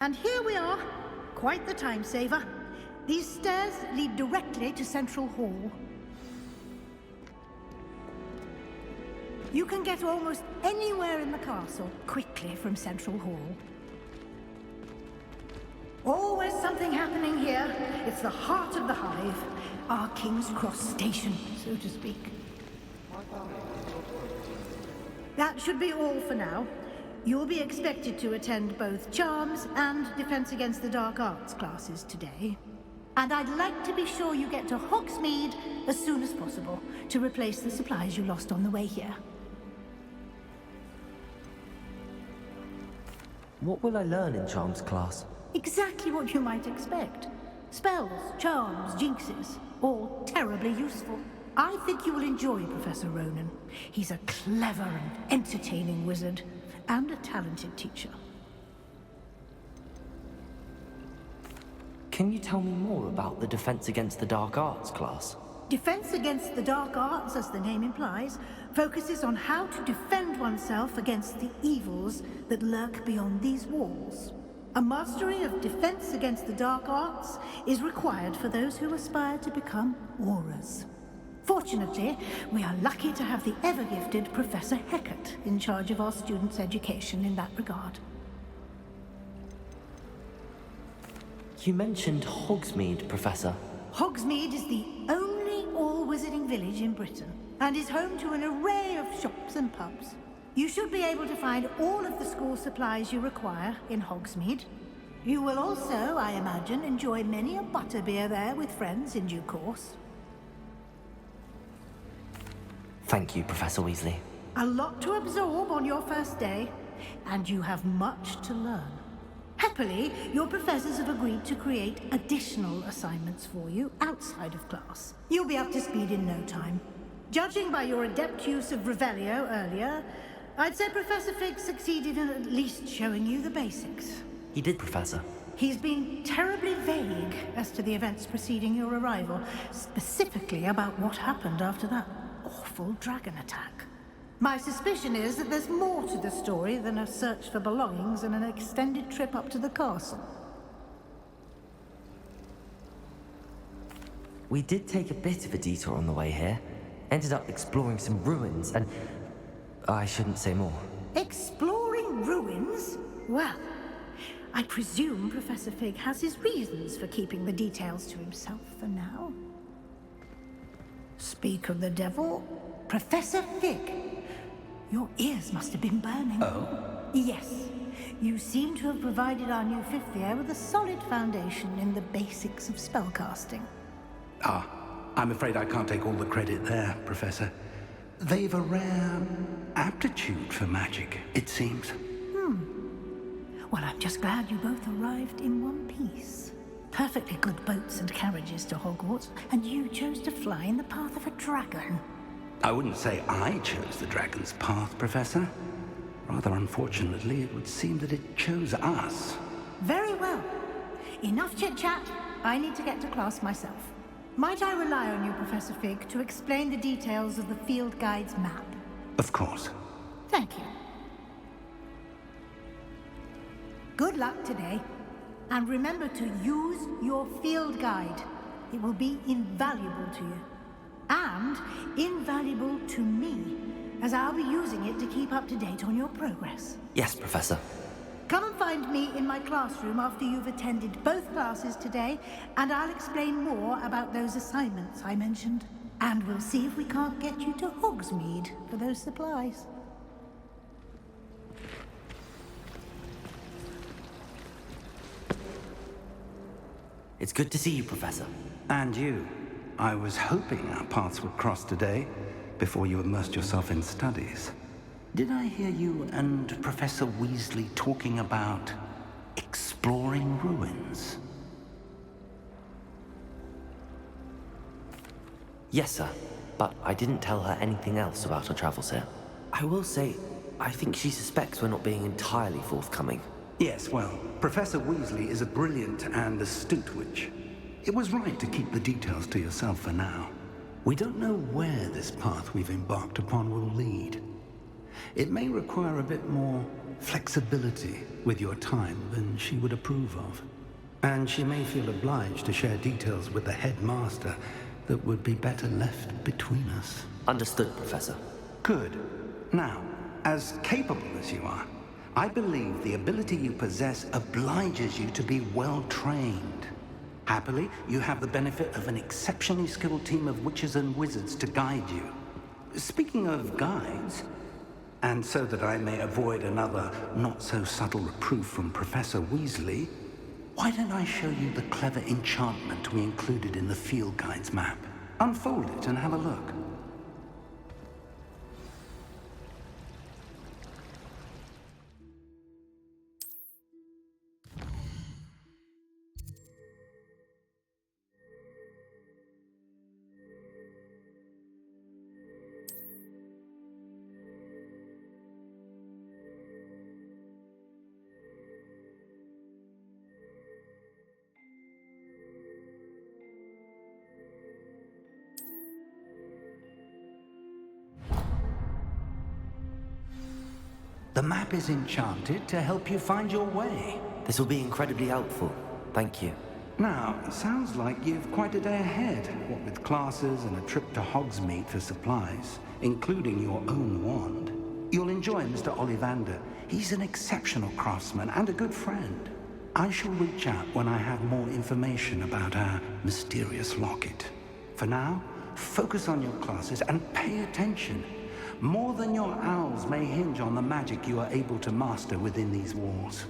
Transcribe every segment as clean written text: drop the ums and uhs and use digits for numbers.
And here we are. Quite the time saver. These stairs lead directly to Central Hall. You can get almost anywhere in the castle quickly from Central Hall. Always something happening here. It's the heart of the hive. Our King's Cross station, so to speak. That should be all for now. You'll be expected to attend both Charms and Defense Against the Dark Arts classes today. And I'd like to be sure you get to Hogsmeade as soon as possible to replace the supplies you lost on the way here. What will I learn in Charms class? Exactly what you might expect. Spells, charms, jinxes, all terribly useful. I think you will enjoy Professor Ronan. He's a clever and entertaining wizard, and a talented teacher. Can you tell me more about the Defense Against the Dark Arts class? Defense Against the Dark Arts, as the name implies, focuses on how to defend oneself against the evils that lurk beyond these walls. A mastery of Defense Against the Dark Arts is required for those who aspire to become Aurors. Fortunately, we are lucky to have the ever-gifted Professor Hecat in charge of our students' education in that regard. You mentioned Hogsmeade, Professor. Hogsmeade is the only all-wizarding village in Britain, and is home to an array of shops and pubs. You should be able to find all of the school supplies you require in Hogsmeade. You will also, I imagine, enjoy many a butterbeer there with friends in due course. Thank you, Professor Weasley. A lot to absorb on your first day, and you have much to learn. Happily, your professors have agreed to create additional assignments for you outside of class. You'll be up to speed in no time. Judging by your adept use of Revelio earlier, I'd say Professor Fig succeeded in at least showing you the basics. He did, Professor. He's been terribly vague as to the events preceding your arrival, specifically about what happened after that awful dragon attack. My suspicion is that there's more to the story than a search for belongings and an extended trip up to the castle. We did take a bit of a detour on the way here. Ended up exploring some ruins and... I shouldn't say more. Exploring ruins? Well, I presume Professor Fig has his reasons for keeping the details to himself for now. Speak of the devil, Professor Fig. Your ears must have been burning. Oh? Yes. You seem to have provided our new fifth year with a solid foundation in the basics of spellcasting. I'm afraid I can't take all the credit there, Professor. They've a rare aptitude for magic, it seems. Well, I'm just glad you both arrived in one piece. Perfectly good boats and carriages to Hogwarts, and you chose to fly in the path of a dragon. I wouldn't say I chose the dragon's path, Professor. Rather unfortunately, it would seem that it chose us. Very well. Enough chit-chat. I need to get to class myself. Might I rely on you, Professor Fig, to explain the details of the field guide's map? Of course. Thank you. Good luck today. And remember to use your field guide. It will be invaluable to you. And invaluable to me, as I'll be using it to keep up to date on your progress. Yes, Professor. Come and find me in my classroom after you've attended both classes today, and I'll explain more about those assignments I mentioned. And we'll see if we can't get you to Hogsmeade for those supplies. It's good to see you, Professor. And you. I was hoping our paths would cross today, before you immersed yourself in studies. Did I hear you and Professor Weasley talking about exploring ruins? Yes, sir. But I didn't tell her anything else about our travels here. I will say, I think she suspects we're not being entirely forthcoming. Yes, well, Professor Weasley is a brilliant and astute witch. It was right to keep the details to yourself for now. We don't know where this path we've embarked upon will lead. It may require a bit more flexibility with your time than she would approve of. And she may feel obliged to share details with the headmaster that would be better left between us. Understood, Professor. Good. Now, as capable as you are, I believe the ability you possess obliges you to be well trained. Happily, you have the benefit of an exceptionally skilled team of witches and wizards to guide you. Speaking of guides, and so that I may avoid another not-so-subtle reproof from Professor Weasley, why don't I show you the clever enchantment we included in the field guide's map? Unfold it and have a look. The map is enchanted to help you find your way. This will be incredibly helpful. Thank you. Now, it sounds like you've quite a day ahead, what with classes and a trip to Hogsmeade for supplies, including your own wand. You'll enjoy Mr. Ollivander. He's an exceptional craftsman and a good friend. I shall reach out when I have more information about our mysterious locket. For now, focus on your classes and pay attention. More than your owls may hinge on the magic you are able to master within these walls.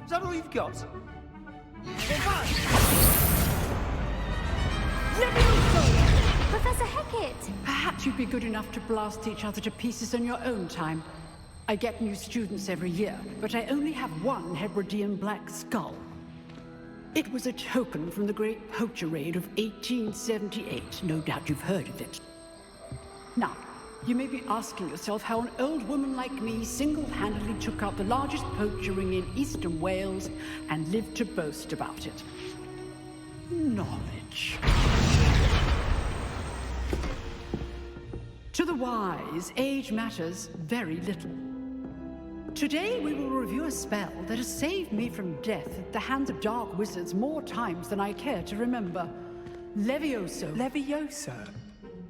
Is that all you've got? Professor Hecat! Perhaps you'd be good enough to blast each other to pieces in your own time. I get new students every year, but I only have one Hebridean black skull. It was a token from the Great Poacher Raid of 1878. No doubt you've heard of it. Now, you may be asking yourself how an old woman like me single-handedly took out the largest poacher ring in eastern Wales and lived to boast about it. Knowledge. To the wise, age matters very little. Today we will review a spell that has saved me from death at the hands of dark wizards more times than I care to remember. Levioso. Levioso?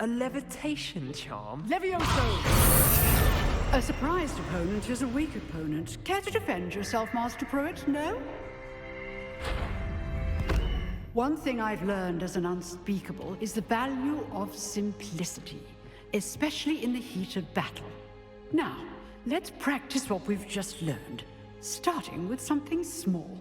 A levitation charm? Levioso! A surprised opponent is a weak opponent. Care to defend yourself, Master Pruitt? No? One thing I've learned as an unspeakable is the value of simplicity, especially in the heat of battle. Now, let's practice what we've just learned, starting with something small.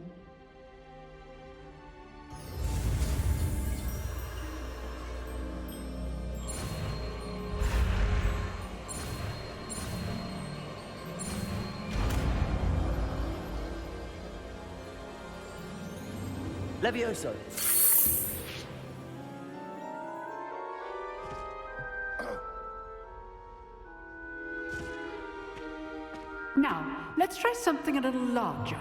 Levioso. Now, let's try something a little larger.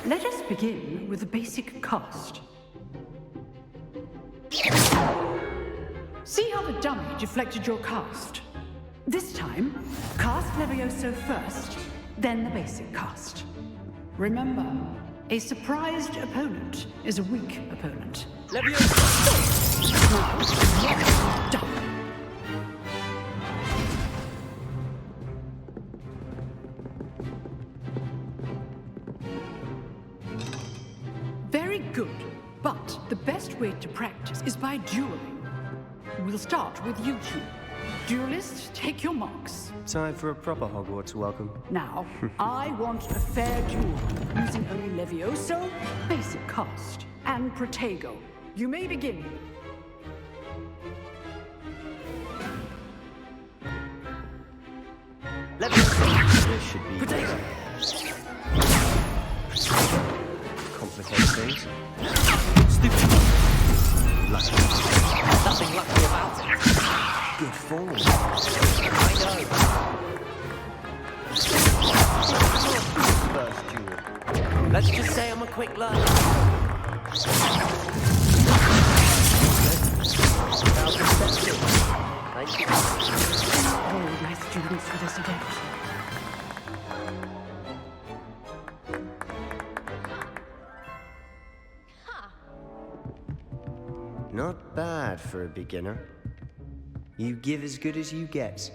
Let us begin with the basic cast. See how the dummy deflected your cast? This time, cast Levioso first, then the basic cast. Remember, a surprised opponent is a weak opponent. Levioso! Now, done. Very good, but the best way to practice is by dueling. We'll start with you two. Duelists, take your marks. Time for a proper Hogwarts welcome. Now, I want a fair duel, using only Levioso, basic cast, and Protego. You may begin. Levioso! This should be Protego! complicate things. Stupid! Lucky. Nothing lucky about it. Good form. I know. First duel. Let's just say I'm a quick learner. Now perception. Thank you. Oh, my students for this event. Not bad for a beginner. You give as good as you get.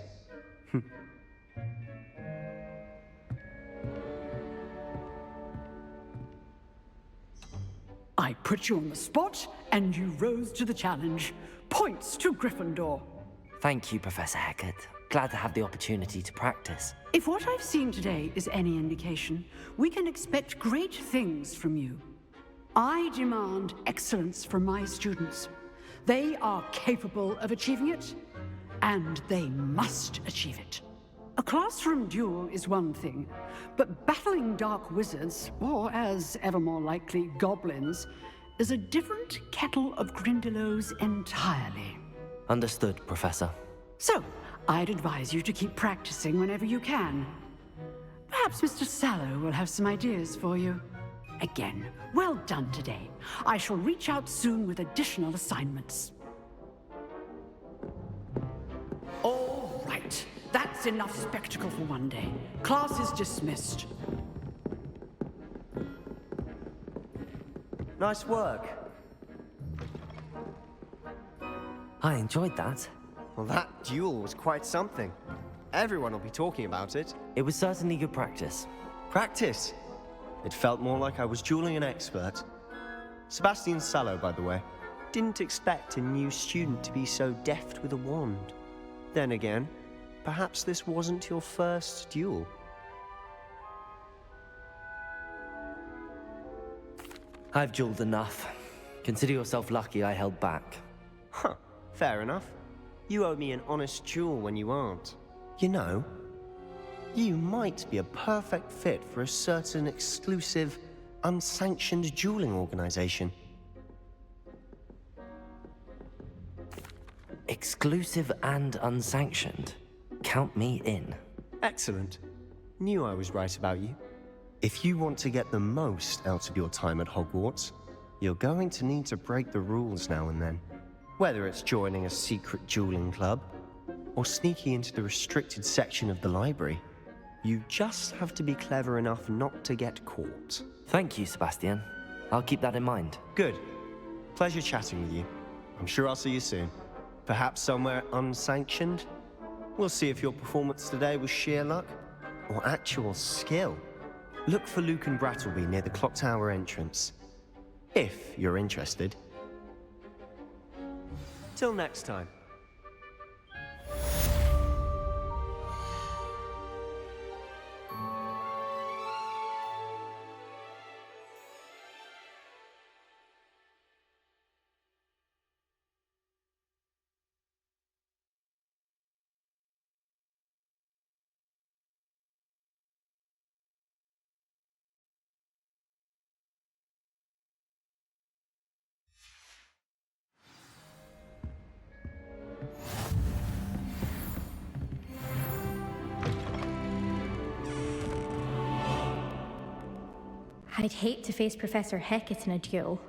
I put you on the spot, and you rose to the challenge. Points to Gryffindor. Thank you, Professor Hecat. Glad to have the opportunity to practice. If what I've seen today is any indication, we can expect great things from you. I demand excellence from my students. They are capable of achieving it, and they must achieve it. A classroom duel is one thing, but battling dark wizards, or as ever more likely, goblins, is a different kettle of Grindylows entirely. Understood, Professor. So, I'd advise you to keep practicing whenever you can. Perhaps Mr. Sallow will have some ideas for you. Again, well done today. I shall reach out soon with additional assignments. All right. That's enough spectacle for one day. Class is dismissed. Nice work. I enjoyed that. Well, that duel was quite something. Everyone will be talking about it. It was certainly good practice. Practice. It felt more like I was dueling an expert. Sebastian Sallow, by the way. Didn't expect a new student to be so deft with a wand. Then again, perhaps this wasn't your first duel. I've dueled enough. Consider yourself lucky I held back. Huh, fair enough. You owe me an honest duel when you aren't. You know, you might be a perfect fit for a certain exclusive, unsanctioned dueling organization. Exclusive and unsanctioned. Count me in. Excellent. Knew I was right about you. If you want to get the most out of your time at Hogwarts, you're going to need to break the rules now and then. Whether it's joining a secret dueling club, or sneaking into the restricted section of the library, you just have to be clever enough not to get caught. Thank you, Sebastian. I'll keep that in mind. Good. Pleasure chatting with you. I'm sure I'll see you soon. Perhaps somewhere unsanctioned? We'll see if your performance today was sheer luck, or actual skill. Look for Luke and Brattleby near the clock tower entrance. If you're interested. Till next time. I'd hate to face Professor Hecat in a duel.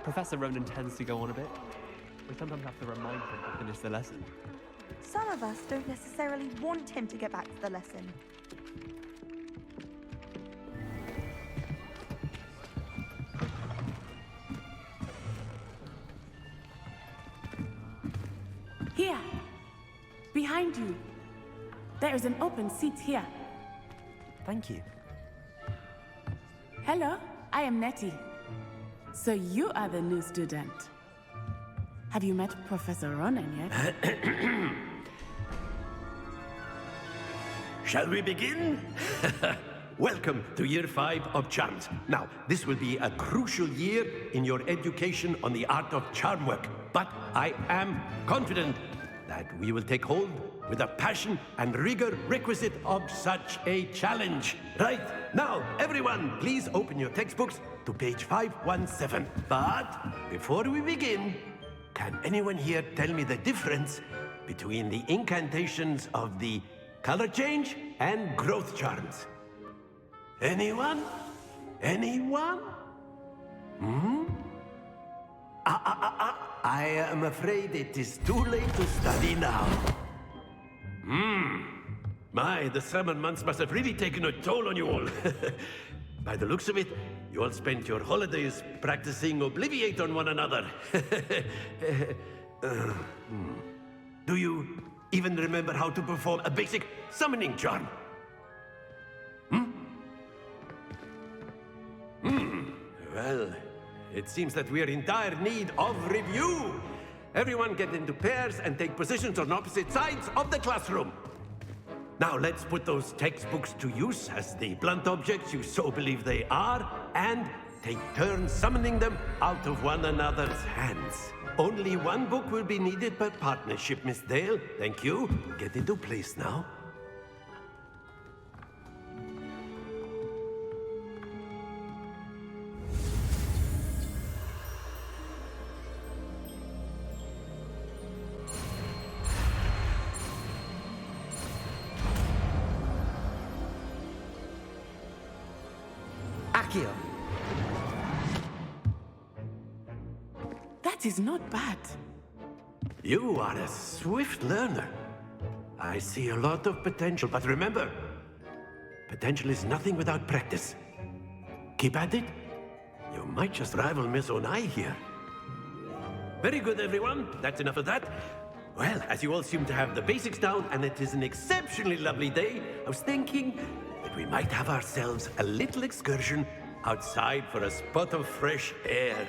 Professor Ronan tends to go on a bit. We sometimes have to remind him to finish the lesson. Some of us don't necessarily want him to get back to the lesson. Here! Behind you! There is an open seat here. Thank you. Hello, I am Nettie. So you are the new student. Have you met Professor Ronan yet? Shall we begin? Welcome to Year 5 of Charms. Now, this will be a crucial year in your education on the art of charm work. But I am confident that we will take hold with the passion and rigor requisite of such a challenge. Right, now, everyone, please open your textbooks to page 517. But before we begin, can anyone here tell me the difference between the incantations of the color change and growth charms? Anyone? Anyone? I am afraid it is too late to study now. My, the summer months must have really taken a toll on you all. By the looks of it, you all spent your holidays practicing Obliviate on one another. Do you even remember how to perform a basic summoning charm? Well, it seems that we are in dire need of review. Everyone get into pairs and take positions on opposite sides of the classroom. Now let's put those textbooks to use as the blunt objects you so believe they are, and take turns summoning them out of one another's hands. Only one book will be needed per partnership, Miss Dale. Thank you. Get into place now. Accio. That is not bad. You are a swift learner. I see a lot of potential, but remember, potential is nothing without practice. Keep at it. You might just rival Miss Onai here. Very good, everyone. That's enough of that. Well, as you all seem to have the basics down, and it is an exceptionally lovely day, I was thinking that we might have ourselves a little excursion outside for a spot of fresh air.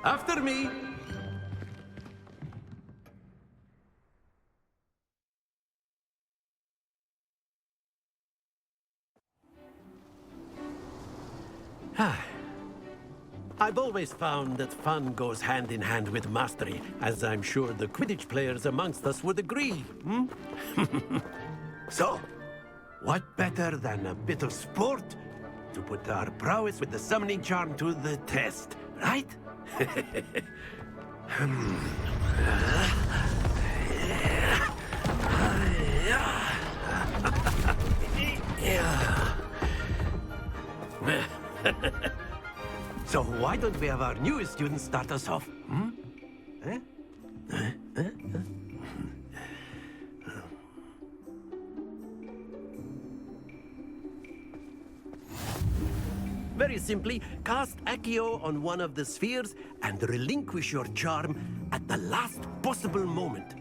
After me. I've always found that fun goes hand in hand with mastery, as I'm sure the Quidditch players amongst us would agree. So, what better than a bit of sport to put our prowess with the summoning charm to the test, right? So why don't we have our newest student start us off? Very simply, cast Accio on one of the spheres and relinquish your charm at the last possible moment.